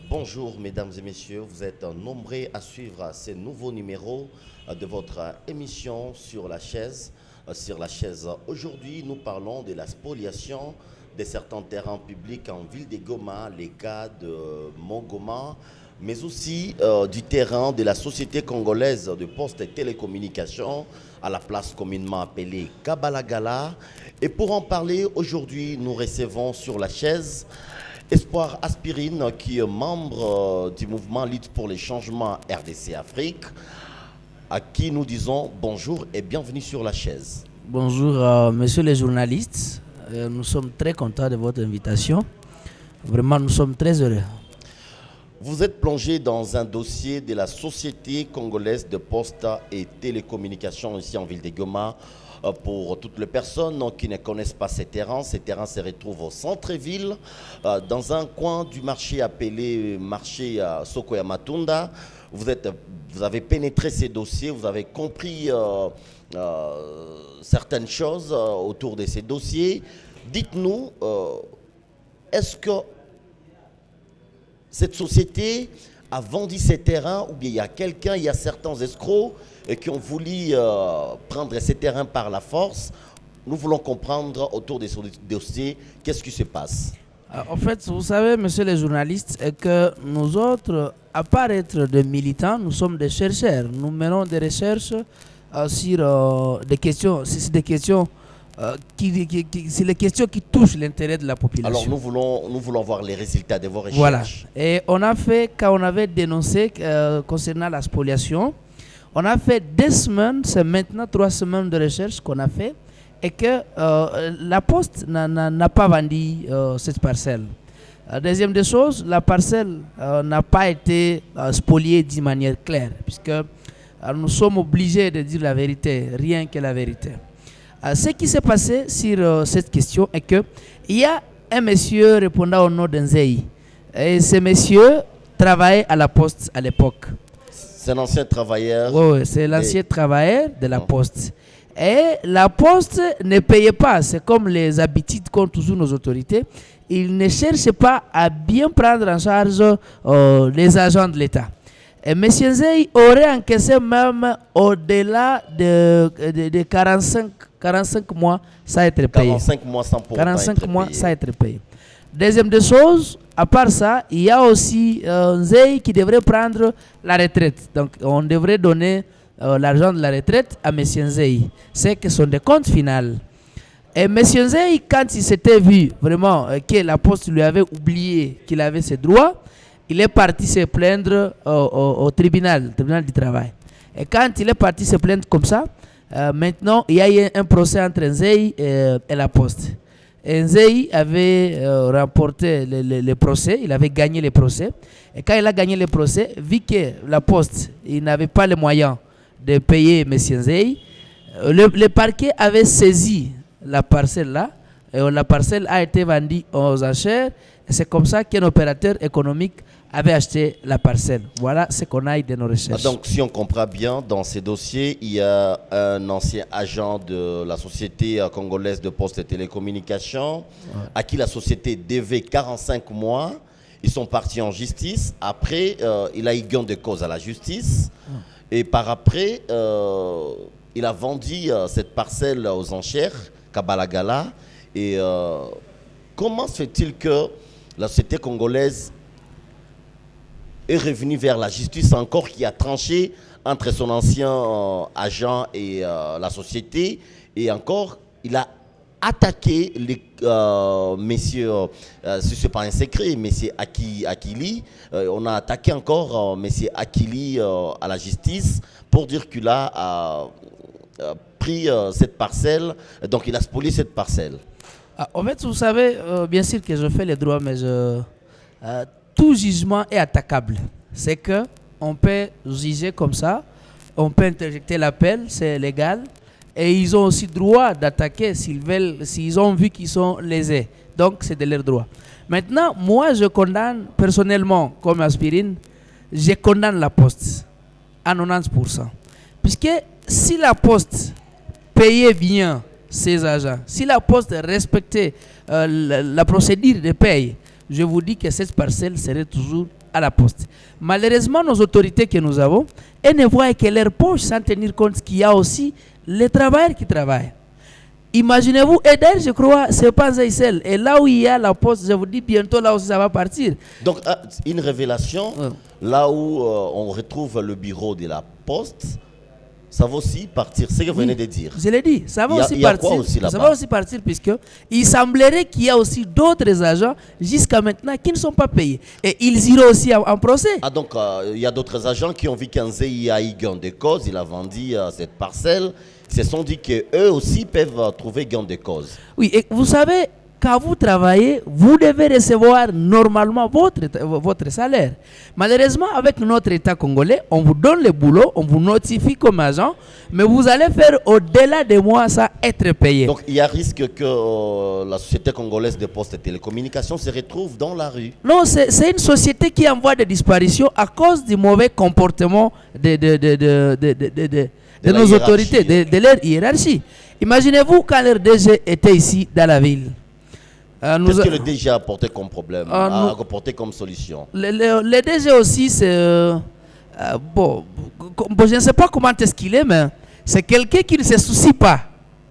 Bonjour mesdames et messieurs, vous êtes nombreux à suivre ces nouveaux numéros de votre émission sur la chaise. Aujourd'hui, nous parlons de la spoliation de certains terrains publics en ville de Goma, les cas de Mont-Goma, mais aussi du terrain de la Société congolaise de postes et télécommunications à la place communément appelée Kabalagala. Et pour en parler, aujourd'hui, nous recevons sur la chaise Espoir Aspirine, qui est membre du mouvement Lutte pour les changements RDC Afrique, à qui nous disons bonjour et bienvenue sur la chaise. Bonjour, messieurs les journalistes. Nous sommes très contents de votre invitation. Vraiment, nous sommes très heureux. Vous êtes plongé dans un dossier de la Société congolaise de postes et télécommunications ici en ville de Goma. Pour toutes les personnes qui ne connaissent pas ces terrains se retrouvent au centre-ville, dans un coin du marché appelé marché Sokoya Matunda. Vous avez pénétré ces dossiers, vous avez compris certaines choses autour de ces dossiers. Dites-nous, est-ce que cette société a vendu ces terrains ou bien il y a certains escrocs qui ont voulu prendre ces terrains par la force? Nous voulons comprendre autour de ce dossier qu'est-ce qui se passe. En fait, vous savez, messieurs les journalistes, que nous autres, à part être des militants, nous sommes des chercheurs. Nous menons des recherches sur des questions. C'est des questions c'est les questions qui touchent l'intérêt de la population. Alors nous voulons voir les résultats de vos recherches. Voilà. Et on a fait, quand on avait dénoncé concernant la spoliation, on a fait 2 semaines, c'est maintenant 3 semaines de recherche qu'on a fait, et que la Poste n'a pas vendu cette parcelle. Deuxième des choses, la parcelle n'a pas été spoliée d'une manière claire, puisque nous sommes obligés de dire la vérité, rien que la vérité. Ce qui s'est passé sur cette question est qu'il y a un monsieur répondant au nom d'Nzei. Et ce monsieur travaillait à la Poste à l'époque. C'est un ancien travailleur. Oui, c'est l'ancien travailleur de la Poste. Et la Poste ne payait pas. C'est comme les habitudes qu'ont toujours nos autorités. Ils ne cherchent pas à bien prendre en charge les agents de l'État. Et M. Nzei aurait encaissé même au-delà de 45 mois sans être payé. 45 mois sans pour 45 mois sans être payé. Deuxième des choses, à part ça, il y a aussi Nzei qui devrait prendre la retraite. Donc on devrait donner l'argent de la retraite à M. Nzei. C'est que son décompte final. Et M. Nzei, quand il s'était vu vraiment que la Poste lui avait oublié qu'il avait ses droits, il est parti se plaindre au tribunal du travail. Et quand il est parti se plaindre comme ça, maintenant il y a eu un procès entre Nzei et la Poste. Et Nzei avait remporté le procès, il avait gagné le procès. Et quand il a gagné le procès, vu que la Poste n'avait pas les moyens de payer M. Nzei, le parquet avait saisi la parcelle là, et la parcelle a été vendue aux enchères. Et c'est comme ça qu'un opérateur économique avait acheté la parcelle. Voilà ce qu'on a eu de nos recherches. Donc, si on comprend bien, dans ces dossiers, il y a un ancien agent de la Société congolaise de postes et télécommunications à qui la société devait 45 mois. Ils sont partis en justice. Après, il a eu gain de cause à la justice. Et par après, il a vendu cette parcelle aux enchères, Kabalagala. Et comment se fait-il que la société congolaise est revenue vers la justice encore, qui a tranché entre son ancien agent et la société, et encore il a attaqué les messieurs, si ce n'est pas un secret, messieurs Akili, on a attaqué encore messieurs Akili à la justice pour dire qu'il a pris cette parcelle, donc il a spolié cette parcelle. En fait, vous savez, bien sûr que je fais les droits, mais tout jugement est attaquable. C'est qu'on peut juger comme ça, on peut interjecter l'appel, c'est légal. Et ils ont aussi droit d'attaquer s'ils ont vu qu'ils sont lésés. Donc, c'est de leur droit. Maintenant, moi, je condamne personnellement, comme Aspirine, je condamne la Poste à 90%. Puisque si la Poste payait bien ses agents, si la Poste respectait la procédure de paye, je vous dis que cette parcelle serait toujours à la poste. Malheureusement, nos autorités que nous avons, elles ne voient que leur poche sans tenir compte qu'il y a aussi les travailleurs qui travaillent. Imaginez-vous, et d'ailleurs, je crois, c'est pas Zaïsel. Et là où il y a la poste, je vous dis, bientôt là aussi ça va partir. Donc, une révélation, là où on retrouve le bureau de la poste, ça va aussi partir, c'est ce que vous venez de dire. Je l'ai dit, ça va aussi y a partir. Quoi aussi là-bas? Ça va aussi partir, puisque il semblerait qu'il y a aussi d'autres agents jusqu'à maintenant qui ne sont pas payés. Et ils iront aussi en procès. Ah, donc il y a d'autres agents qui ont vu qu'un ZI a eu gain de cause, il a vendu cette parcelle. Ils se sont dit qu'eux aussi peuvent trouver gain de cause. Oui, et vous savez, quand vous travaillez, vous devez recevoir normalement votre salaire. Malheureusement, avec notre État congolais, on vous donne le boulot, on vous notifie comme agent, mais vous allez faire au-delà de mois sans être payé. Donc il y a risque que la société congolaise de postes et télécommunications se retrouve dans la rue. Non, c'est une société qui envoie des disparitions à cause du mauvais comportement de nos autorités, de leur hiérarchie. Imaginez-vous quand leur DG était ici dans la ville. Qu'est-ce que le DG a apporté comme problème, a apporté comme solution? Le DG aussi, c'est... bon, je ne sais pas comment est-ce qu'il est, mais c'est quelqu'un qui ne se soucie pas.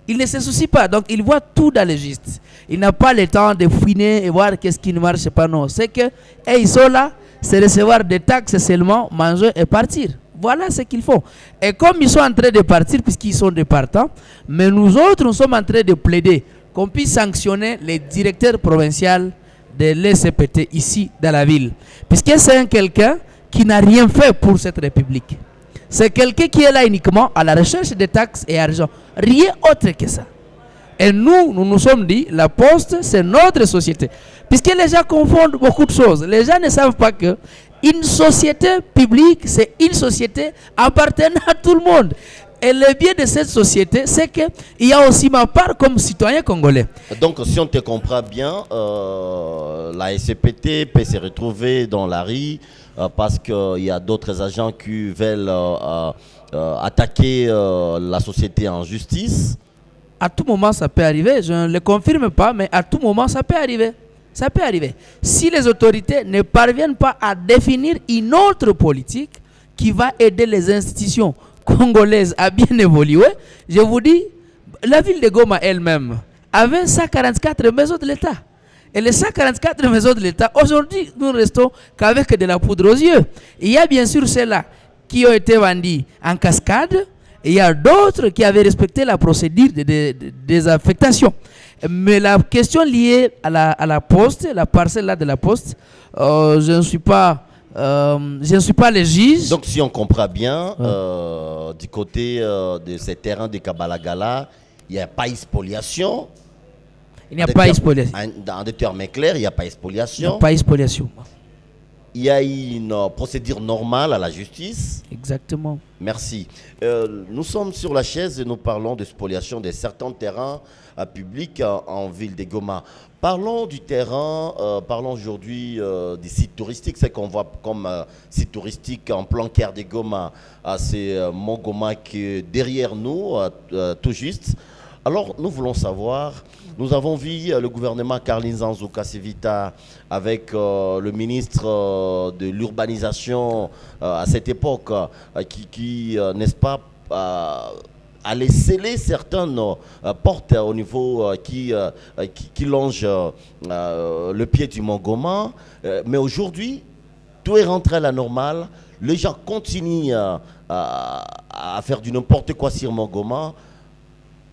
Il ne se soucie pas, donc il voit tout dans le juste. Il n'a pas le temps de fouiner et voir qu'est-ce qui ne marche pas. Non, c'est que ils sont là, c'est recevoir des taxes seulement, manger et partir. Voilà ce qu'ils font. Et comme ils sont en train de partir, puisqu'ils sont des partants, mais nous autres, nous sommes en train de plaider qu'on puisse sanctionner les directeurs provinciaux de l'ECPT ici dans la ville. Puisque c'est quelqu'un qui n'a rien fait pour cette république. C'est quelqu'un qui est là uniquement à la recherche de taxes et argent. Rien autre que ça. Et nous nous sommes dit, la poste, c'est notre société. Puisque les gens confondent beaucoup de choses. Les gens ne savent pas que une société publique, c'est une société appartenant à tout le monde. Et le bien de cette société, c'est qu'il y a aussi ma part comme citoyen congolais. Donc, si on te comprend bien, la SCPT peut se retrouver dans la rue parce qu'il y a d'autres agents qui veulent attaquer la société en justice. À tout moment, ça peut arriver. Je ne le confirme pas, mais à tout moment, ça peut arriver. Ça peut arriver. Si les autorités ne parviennent pas à définir une autre politique qui va aider les institutions congolaises à bien évoluer, je vous dis, la ville de Goma elle-même avait 144 maisons de l'État. Et les 144 maisons de l'État, aujourd'hui, nous ne restons qu'avec de la poudre aux yeux. Il y a bien sûr ceux-là qui ont été vendus en cascade, et il y a d'autres qui avaient respecté la procédure de désaffectation. Mais la question liée à la poste, la parcelle là de la poste, je ne suis pas le juge. Donc si on comprend bien, du côté de ces terrains de Kabalagala, il n'y a pas spoliation. Il n'y a pas spoliation. Dans des termes clairs, il n'y a pas spoliation. Il n'y a pas spoliation. Il y a une procédure normale à la justice. Exactement. Merci. Nous sommes sur la chaise et nous parlons de spoliation de certains terrains publics en ville de Goma. Parlons du terrain, parlons aujourd'hui des sites touristiques. C'est qu'on voit comme site touristique en plein cœur de Goma. C'est Mont Goma qui est derrière nous, tout juste. Alors, nous voulons savoir, nous avons vu le gouvernement Carlin Zanzou Kasivita avec le ministre de l'urbanisation à cette époque, qui n'est-ce pas, allait sceller certaines portes au niveau qui longe le pied du Mont Goma. Mais aujourd'hui, tout est rentré à la normale. Les gens continuent à faire du n'importe quoi sur Mont Goma.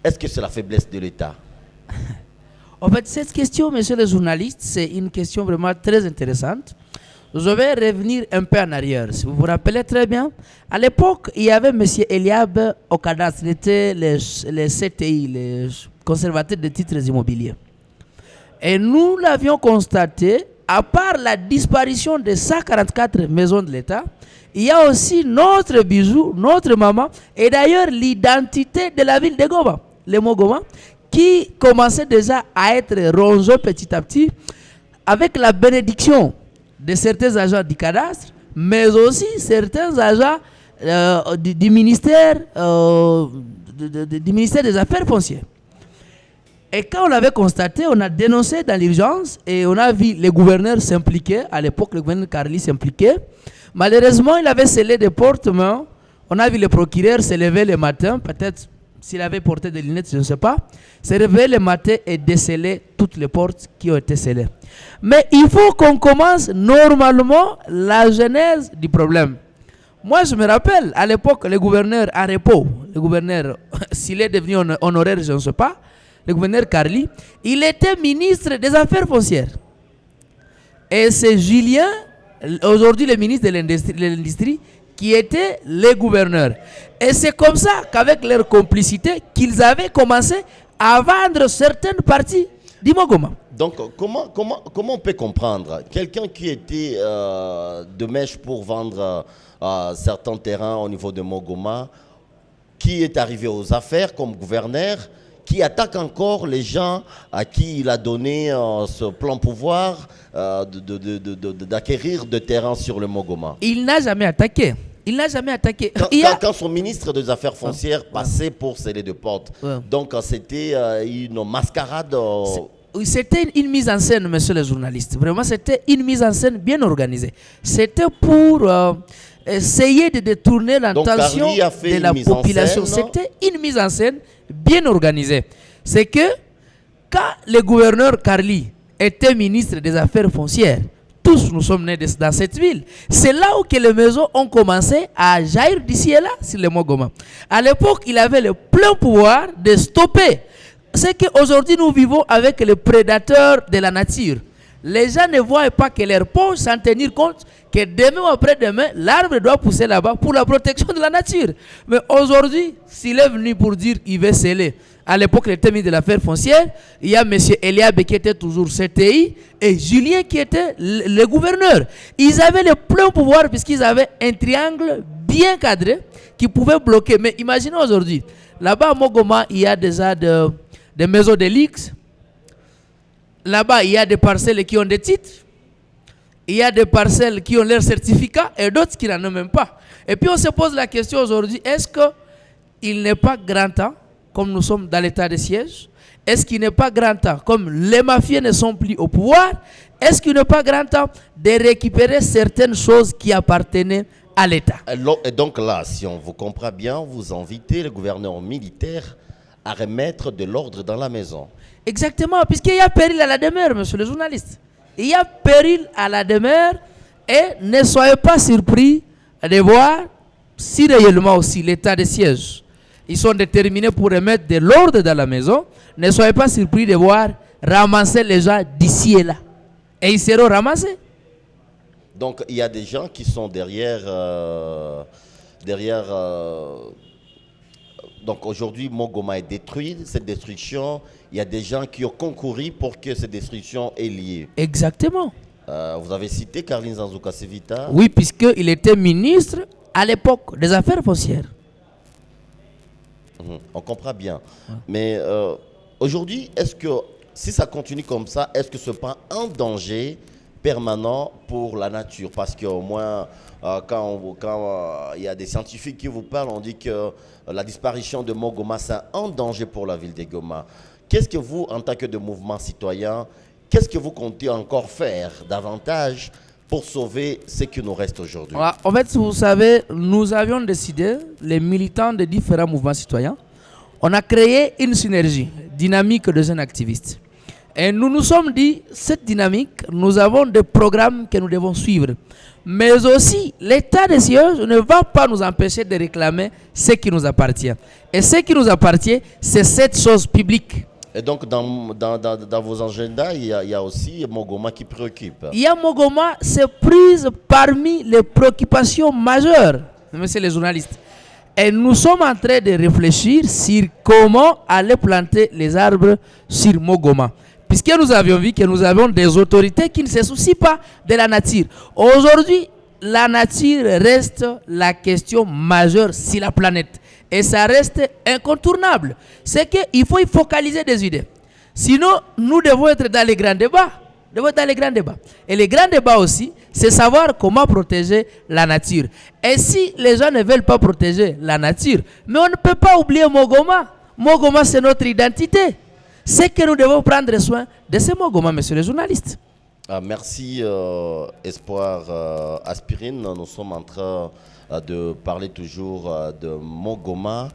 Est-ce que c'est la faiblesse de l'État? En fait, cette question, monsieur le journaliste, c'est une question vraiment très intéressante. Je vais revenir un peu en arrière. Si vous vous rappelez très bien, à l'époque, il y avait M. Eliab au cadastre. Il était les CTI, les conservateurs de titres immobiliers. Et nous l'avions constaté, à part la disparition de 144 maisons de l'État, il y a aussi notre bijou, notre maman, et d'ailleurs l'identité de la ville de Goma, le mot Goma, qui commençait déjà à être rongé petit à petit avec la bénédiction de certains agents du cadastre, mais aussi certains agents du ministère des Affaires foncières. Et quand on l'avait constaté, on a dénoncé dans l'urgence et on a vu les gouverneurs s'impliquer. À l'époque, le gouverneur Carly s'impliquait. Malheureusement, il avait scellé des portes, mais on a vu le procureur se lever le matin, peut-être s'il avait porté des lunettes, je ne sais pas, se réveiller le matin et déceler toutes les portes qui ont été scellées. Mais il faut qu'on commence normalement la genèse du problème. Moi, je me rappelle, à l'époque, le gouverneur Arepo, le gouverneur, s'il est devenu honoraire, je ne sais pas, le gouverneur Carly, il était ministre des Affaires foncières. Et c'est Julien, aujourd'hui le ministre de l'Industrie, qui était le gouverneur. Et c'est comme ça qu'avec leur complicité, qu'ils avaient commencé à vendre certaines parties du Mogoma. Donc, comment on peut comprendre quelqu'un qui était de mèche pour vendre certains terrains au niveau de Mogoma, qui est arrivé aux affaires comme gouverneur, qui attaque encore les gens à qui il a donné ce plan pouvoir d'acquérir de terrains sur le Mogoma. Il n'a jamais attaqué. Il n'a jamais attaqué. Quand son ministre des Affaires foncières passait pour sceller de porte. Donc c'était une mascarade. C'était une mise en scène, monsieur le journaliste. Vraiment, c'était une mise en scène bien organisée. C'était pour essayer de détourner l'attention de la population. C'était une mise en scène bien organisée. C'est que quand le gouverneur Carly était ministre des Affaires foncières, tous nous sommes nés dans cette ville. C'est là où que les maisons ont commencé à jaillir d'ici et là sur le Mogoma. À l'époque, il avait le plein pouvoir de stopper. C'est qu'aujourd'hui, nous vivons avec les prédateurs de la nature. Les gens ne voient pas que leur poche sans tenir compte que demain ou après-demain, l'arbre doit pousser là-bas pour la protection de la nature. Mais aujourd'hui, s'il est venu pour dire qu'il veut sceller, à l'époque, il était ministre de l'affaire foncière, il y a M. Eliab qui était toujours CTI et Julien qui était le gouverneur. Ils avaient le plein pouvoir puisqu'ils avaient un triangle bien cadré qui pouvait bloquer. Mais imaginez aujourd'hui, là-bas à Mogoma, il y a déjà des maisons de l'X. Là-bas, il y a des parcelles qui ont des titres. Il y a des parcelles qui ont leur certificat et d'autres qui n'en ont même pas. Et puis on se pose la question aujourd'hui, est-ce qu'il n'est pas grand temps, comme nous sommes dans l'état de siège, est-ce qu'il n'est pas grand temps, comme les mafieux ne sont plus au pouvoir, est-ce qu'il n'est pas grand temps de récupérer certaines choses qui appartenaient à l'État? Et donc là, si on vous comprend bien, vous invitez le gouverneur militaire à remettre de l'ordre dans la maison. Exactement, puisqu'il y a péril à la demeure, monsieur le journaliste. Il y a péril à la demeure et ne soyez pas surpris de voir si réellement aussi l'état de siège, ils sont déterminés pour remettre de l'ordre dans la maison. Ne soyez pas surpris de voir ramasser les gens d'ici et là. Et ils seront ramassés. Donc il y a des gens qui sont derrière... Donc aujourd'hui, Mogoma est détruit. Cette destruction, il y a des gens qui ont concouru pour que cette destruction ait lieu. Exactement. Vous avez cité Carly Nzanzuka Sevita. Oui, puisqu'il était ministre à l'époque des Affaires foncières. On comprend bien. Mais aujourd'hui, est-ce que si ça continue comme ça, est-ce que ce n'est pas un danger permanent pour la nature? Parce qu'au moins, quand il y a des scientifiques qui vous parlent, on dit que la disparition de Mogoma, c'est un danger pour la ville de Goma. Qu'est-ce que vous, en tant que de mouvement citoyen, qu'est-ce que vous comptez encore faire davantage pour sauver ce qui nous reste aujourd'hui? En fait, vous savez, nous avions décidé, les militants de différents mouvements citoyens, on a créé une synergie dynamique de jeunes activistes. Et nous nous sommes dit, cette dynamique, nous avons des programmes que nous devons suivre. Mais aussi, l'état des sièges ne va pas nous empêcher de réclamer ce qui nous appartient. Et ce qui nous appartient, c'est cette chose publique. Et donc, dans vos agendas, il y a aussi Mogoma qui préoccupe. Il y a Mogoma, c'est prise parmi les préoccupations majeures, monsieur les journalistes. Et nous sommes en train de réfléchir sur comment aller planter les arbres sur Mogoma. Puisque nous avions vu que nous avons des autorités qui ne se soucient pas de la nature. Aujourd'hui, la nature reste la question majeure sur la planète. Et ça reste incontournable. C'est qu'il faut y focaliser des idées. Sinon, nous devons être dans les grands débats. Et les grands débats aussi, c'est savoir comment protéger la nature. Et si les gens ne veulent pas protéger la nature, mais on ne peut pas oublier Mogoma. Mogoma, c'est notre identité. C'est que nous devons prendre soin de ces Mogoma, monsieur le journaliste. Merci Espoir Aspirine. Nous sommes en train de parler toujours de Mogoma.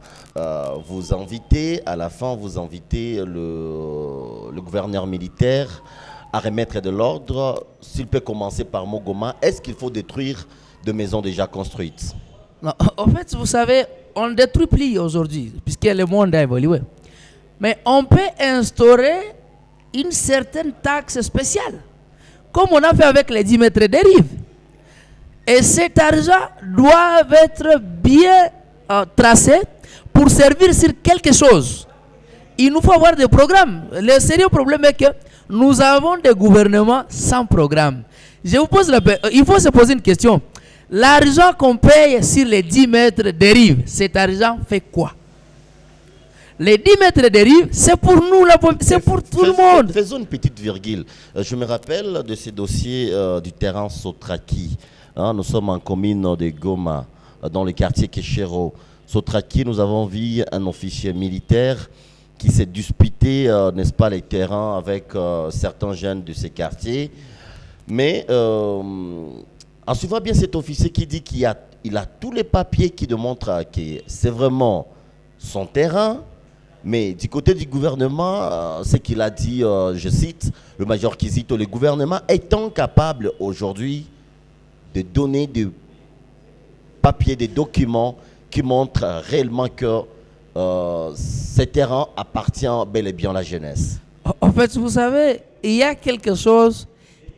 Vous invitez, à la fin, vous invitez le gouverneur militaire à remettre de l'ordre. S'il peut commencer par Mogoma, est-ce qu'il faut détruire de maisons déjà construites? Non, en fait, vous savez, on ne détruit plus aujourd'hui, puisque le monde a évolué. Mais on peut instaurer une certaine taxe spéciale, comme on a fait avec les 10 mètres de rive. Et cet argent doit être bien tracé pour servir sur quelque chose. Il nous faut avoir des programmes. Le sérieux problème est que nous avons des gouvernements sans programme. Je vous pose il faut se poser une question. L'argent qu'on paye sur les 10 mètres de rive, cet argent fait quoi? Les 10 mètres de rive, c'est pour nous, c'est pour tout le monde. Faisons une petite virgule. Je me rappelle de ces dossiers du terrain Sotraki. Nous sommes en commune de Goma, dans le quartier Keshero. Sotraki, nous avons vu un officier militaire qui s'est disputé, n'est-ce pas, les terrains avec certains jeunes de ces quartiers. Mais en suivant bien cet officier qui dit qu'il a tous les papiers qui démontrent que c'est vraiment son terrain. Mais du côté du gouvernement, ce qu'il a dit, je cite, le major Kizito, le gouvernement étant capable aujourd'hui de donner des papiers, des documents qui montrent réellement que ces terrains appartiennent bel et bien à la jeunesse. En fait, vous savez, il y a quelque chose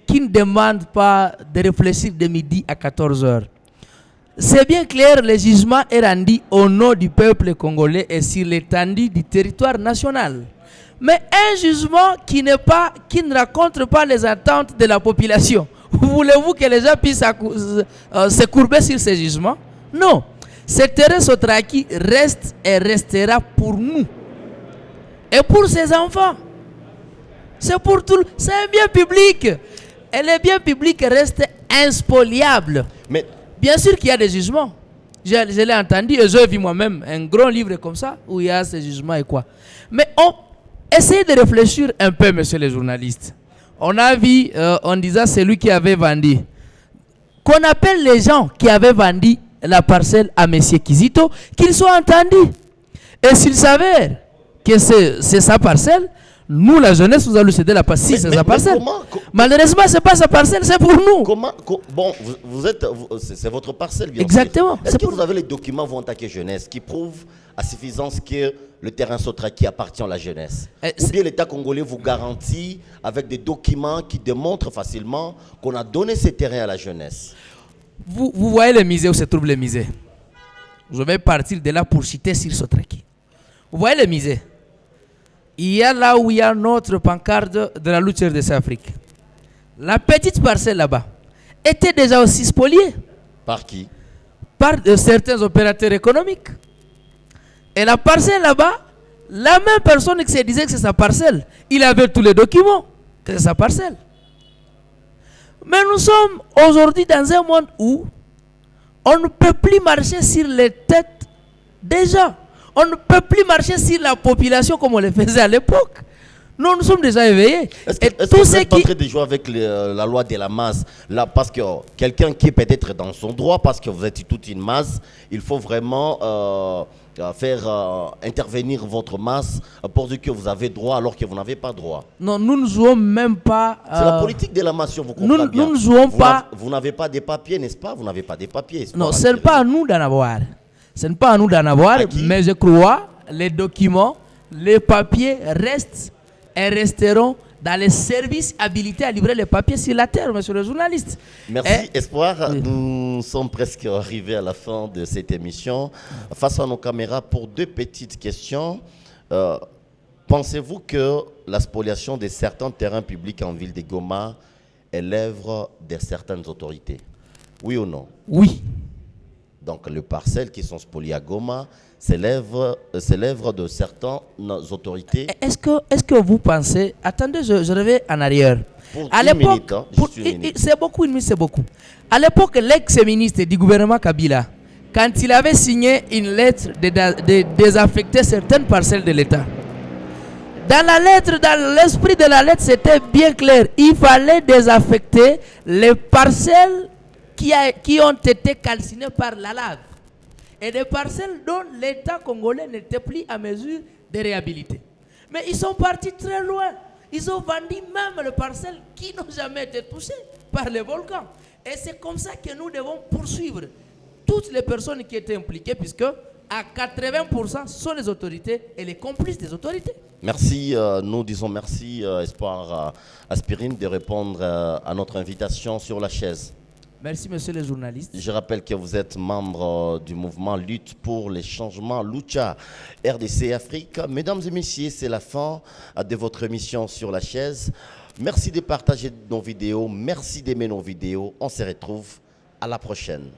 qui ne demande pas de réfléchir de midi à 14 heures. C'est bien clair, le jugement est rendu au nom du peuple congolais et sur l'étendue du territoire national. Mais un jugement qui ne raconte pas les attentes de la population. Voulez-vous que les gens puissent se courber sur ces jugements? Non. Ce terrain Sotraki reste et restera pour nous. Et pour ses enfants. C'est pour tout. C'est un bien public. Et le bien public reste inspoliable. Mais bien sûr qu'il y a des jugements. Je l'ai entendu et j'ai vu moi-même un grand livre comme ça où il y a ces jugements et quoi. Mais essayez de réfléchir un peu, monsieur les journalistes. On a vu, on disait celui qui avait vendu. Qu'on appelle les gens qui avaient vendu la parcelle à monsieur Kizito, qu'ils soient entendus. Et s'il s'avère que c'est sa parcelle, nous, la jeunesse, nous allons céder la parcelle. C'est sa parcelle. Malheureusement, ce n'est pas sa parcelle, c'est pour nous. Bon, c'est votre parcelle, bien exactement. sûr. Est-ce que vous avez les documents vont attaquer jeunesse qui prouvent à suffisance que le terrain Sotraki appartient à la jeunesse? Ou bien l'État congolais vous garantit avec des documents qui démontrent facilement qu'on a donné ces terrains à la jeunesse? Vous voyez le musée où se trouve le musée. Je vais partir de là pour citer sur Sotraki. Vous voyez le musée. Il y a là où il y a notre pancarte de la lutte des Afrique. La petite parcelle là-bas était déjà aussi spoliée. Par qui? Par certains opérateurs économiques. Et la parcelle là-bas, la même personne qui se disait que c'est sa parcelle, il avait tous les documents que c'est sa parcelle. Mais nous sommes aujourd'hui dans un monde où on ne peut plus marcher sur les têtes des gens. On ne peut plus marcher sur la population comme on le faisait à l'époque. Nous sommes déjà éveillés. Est-ce que vous êtes en train de jouer avec la loi de la masse là, parce que quelqu'un qui est peut-être dans son droit, parce que vous êtes toute une masse, il faut vraiment faire intervenir votre masse pour dire que vous avez droit alors que vous n'avez pas droit? Non, nous ne jouons même pas... C'est la politique de la nation, vous comprenez bien. Nous ne jouons pas... Vous n'avez pas des papiers, n'est-ce pas? Vous n'avez pas des papiers. Non, ce n'est pas à nous d'en avoir. Ce n'est pas à nous d'en avoir, mais je crois les documents, les papiers restent et resteront dans les services habilités à livrer les papiers sur la terre, monsieur le journaliste. Merci, Espoir. Oui. Nous sommes presque arrivés à la fin de cette émission. Face à nos caméras, pour deux petites questions. Pensez-vous que la spoliation de certains terrains publics en ville de Goma est l'œuvre de certaines autorités? Oui ou non? Oui. Donc, les parcelles qui sont spoliées à Goma, c'est l'œuvre de certaines autorités. Est-ce que vous pensez... Attendez, je reviens en arrière. Pour à l'époque, c'est beaucoup, une minute, c'est beaucoup. À l'époque, l'ex-ministre du gouvernement Kabila, quand il avait signé une lettre de désaffecter certaines parcelles de l'État, Dans la lettre, dans l'esprit de la lettre, c'était bien clair. Il fallait désaffecter les parcelles qui ont été calcinées par la lave. Et des parcelles dont l'État congolais n'était plus à mesure de réhabiliter. Mais ils sont partis très loin. Ils ont vendu même les parcelles qui n'ont jamais été touchées par les volcans. Et c'est comme ça que nous devons poursuivre toutes les personnes qui étaient impliquées, puisque à 80%, ce sont les autorités et les complices des autorités. Merci, nous disons merci, Espoir Aspirine, de répondre à notre invitation sur la chaise. Merci, monsieur le journaliste. Je rappelle que vous êtes membre du mouvement Lutte pour les changements, Lucha RDC Afrique. Mesdames et messieurs, c'est la fin de votre émission sur la chaise. Merci de partager nos vidéos, merci d'aimer nos vidéos. On se retrouve à la prochaine.